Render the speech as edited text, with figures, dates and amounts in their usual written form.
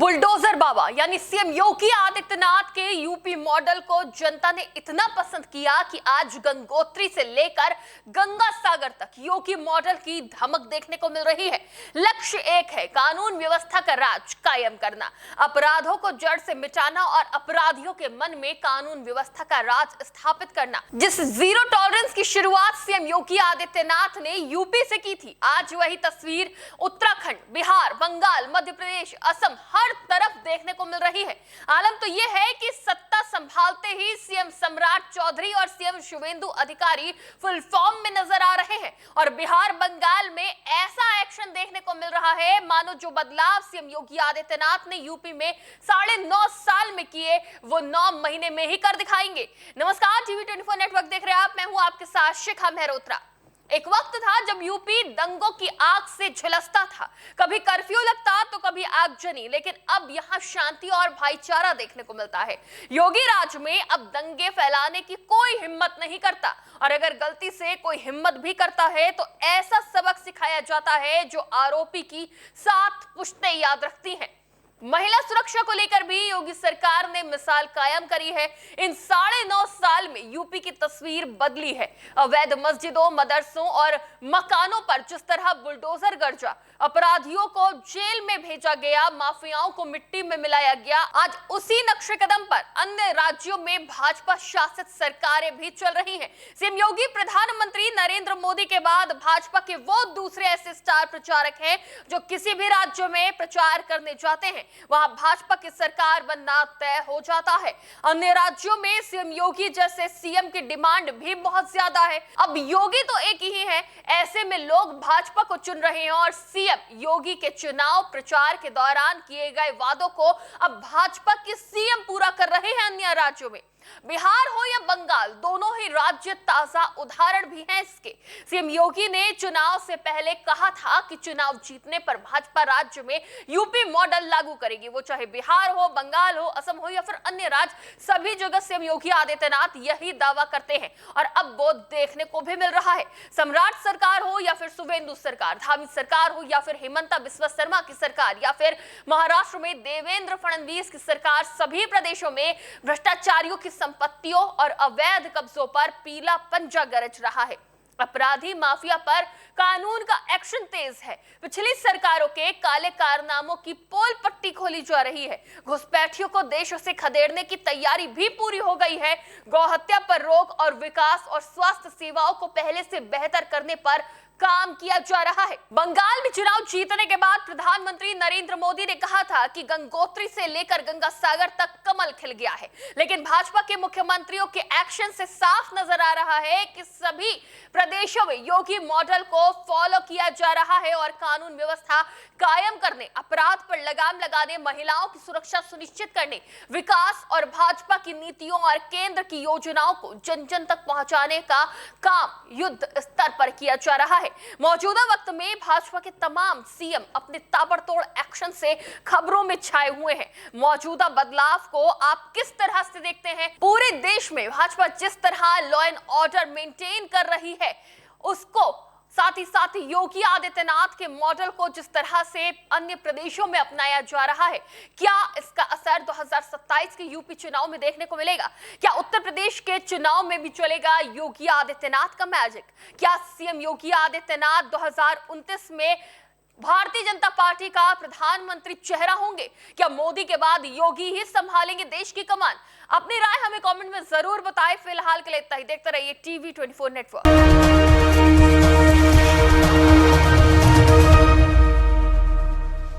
Bulldozer बाबा यानी CM Yogi Adityanath के UP model को जनता ने इतना पसंद किया कि आज गंगोत्री से लेकर गंगा सागर तक योगी मॉडल की धमक देखने को मिल रही है। लक्ष्य एक है, कानून व्यवस्था का राज कायम करना, अपराधों को जड़ से मिटाना और अपराधियों के मन में कानून व्यवस्था का राज स्थापित करना। जिस जीरो टॉलरेंस की शुरुआत सीएम योगी आदित्यनाथ ने यूपी से की थी, आज वही तस्वीर उत्तराखंड, बिहार, बंगाल, मध्य प्रदेश, असम हर तरफ देखने को मिल रही है। आलम तो यह है कि सत्ता संभालते ही सीएम सम्राट चौधरी और सीएम शुवेंदु अधिकारी फुल फॉर्म में नजर आ रहे हैं और बिहार, बंगाल में ऐसा एक्शन देखने को मिल रहा है मानो जो बदलाव सीएम योगी आदित्यनाथ ने यूपी में 9.5 साल में किए वो 9 महीने में ही कर दिखाएंगे। नमस्कार, टीवी 24 नेटवर्क देख रहे हैं आप, मैं हूं आपके साथ शिखा मेहरोत्रा। एक वक्त था जब यूपी दंगों की आग से झुलसता था, कभी कर्फ्यू लगता तो कभी आगजनी, लेकिन अब यहां शांति और भाईचारा देखने को मिलता है। योगी राज में अब दंगे फैलाने की कोई हिम्मत नहीं करता और अगर गलती से कोई हिम्मत भी करता है तो ऐसा सबक सिखाया जाता है जो आरोपी की 7 पुश्तें याद रखती हैं। महिला सुरक्षा को लेकर भी योगी सरकार ने मिसाल कायम करी है। इन 9.5 साल में यूपी की तस्वीर बदली है। अवैध मस्जिदों, मदरसों और मकानों पर जिस तरह बुलडोजर गरजा, अपराधियों को जेल में भेजा गया, माफियाओं को मिट्टी में मिलाया गया, आज उसी नक्शे कदम पर अन्य राज्यों में भाजपा शासित सरकारें भी चल रही हैं। सीएम योगी प्रधानमंत्री नरेंद्र मोदी के बाद भाजपा के वो दूसरे ऐसे स्टार प्रचारक हैं जो किसी भी राज्य में प्रचार करने जाते हैं वहां भाजपा की सरकार बनना तय हो जाता है। अन्य राज्यों में सीएम योगी जैसे सीएम की डिमांड भी बहुत ज्यादा है। अब योगी तो एक ही है, ऐसे में लोग भाजपा को चुन रहे हैं और सीएम योगी के चुनाव प्रचार के दौरान किए गए वादों को अब भाजपा के सीएम पूरा कर रहे हैं। अन्य राज्यों में बिहार हो या बंगाल, दोनों ही राज्य ताजा उदाहरण भी हैं इसके। सीएम योगी ने चुनाव से पहले कहा था कि चुनाव जीतने पर भाजपा राज्य में यूपी मॉडल लागू करेगी, वो चाहे बिहार हो, बंगाल हो, असम हो या फिर अन्य राज्य, सभी जगह सीएम योगी आदित्यनाथ यही दावा करते हैं और अब वो देखने को भी मिल रहा है। सम्राट सरकार हो या फिर शुवेंदु सरकार, धामी सरकार हो या फिर हेमंता बिस्वा शर्मा की सरकार या फिर महाराष्ट्र में देवेंद्र फडणवीस की सरकार, सभी प्रदेशों में भ्रष्टाचारियों की संपत्तियों और अवैध कब्जों पर पीला पंजा गरज रहा है। अपराधी माफिया पर कानून का एक्शन तेज है। पिछली सरकारों के काले कारनामों की पोल पट्टी खोली जा रही है। घुसपैठियों को देशों से खदेड़ने की तैयारी भी पूरी हो गई है। गौहत्या पर रोक और विकास और स्वास्थ्य सेवाओं को पहले से बेहतर करने पर काम किया जा रहा है। बंगाल में चुनाव जीतने के बाद प्रधानमंत्री नरेंद्र मोदी ने कहा था कि गंगोत्री से लेकर गंगा सागर तक कमल खिल गया है, लेकिन भाजपा के मुख्यमंत्रियों के एक्शन से साफ नजर आ रहा है कि सभी प्रदेशों में योगी मॉडल को फॉलो किया जा रहा है और कानून व्यवस्था कायम करने, अपराध पर लगाम लगाने, महिलाओं की सुरक्षा सुनिश्चित करने, विकास और भाजपा की नीतियों और केंद्र की योजनाओं को जन जन तक पहुंचाने का काम युद्ध स्तर पर किया जा रहा है। मौजूदा वक्त में भाजपा के तमाम सीएम अपने ताबड़तोड़ एक्शन से खबरों में छाए हुए हैं। मौजूदा बदलाव को आप किस तरह से देखते हैं? पूरे देश में भाजपा जिस तरह लॉ एंड ऑर्डर मेंटेन कर रही है, उसको साथ ही योगी आदित्यनाथ के मॉडल को जिस तरह से अन्य प्रदेशों में अपनाया जा रहा है, क्या इसका असर 2027 के यूपी चुनाव में देखने को मिलेगा? क्या उत्तर प्रदेश के चुनाव में भी चलेगा योगी आदित्यनाथ का मैजिक? क्या सीएम योगी आदित्यनाथ 2029 में भारतीय जनता पार्टी का प्रधानमंत्री चेहरा होंगे? क्या मोदी के बाद योगी ही संभालेंगे देश की कमान? अपनी राय हमें कमेंट में जरूर बताएं। फिलहाल के लिए इतना ही। देखते रहिए टीवी 24 नेटवर्क।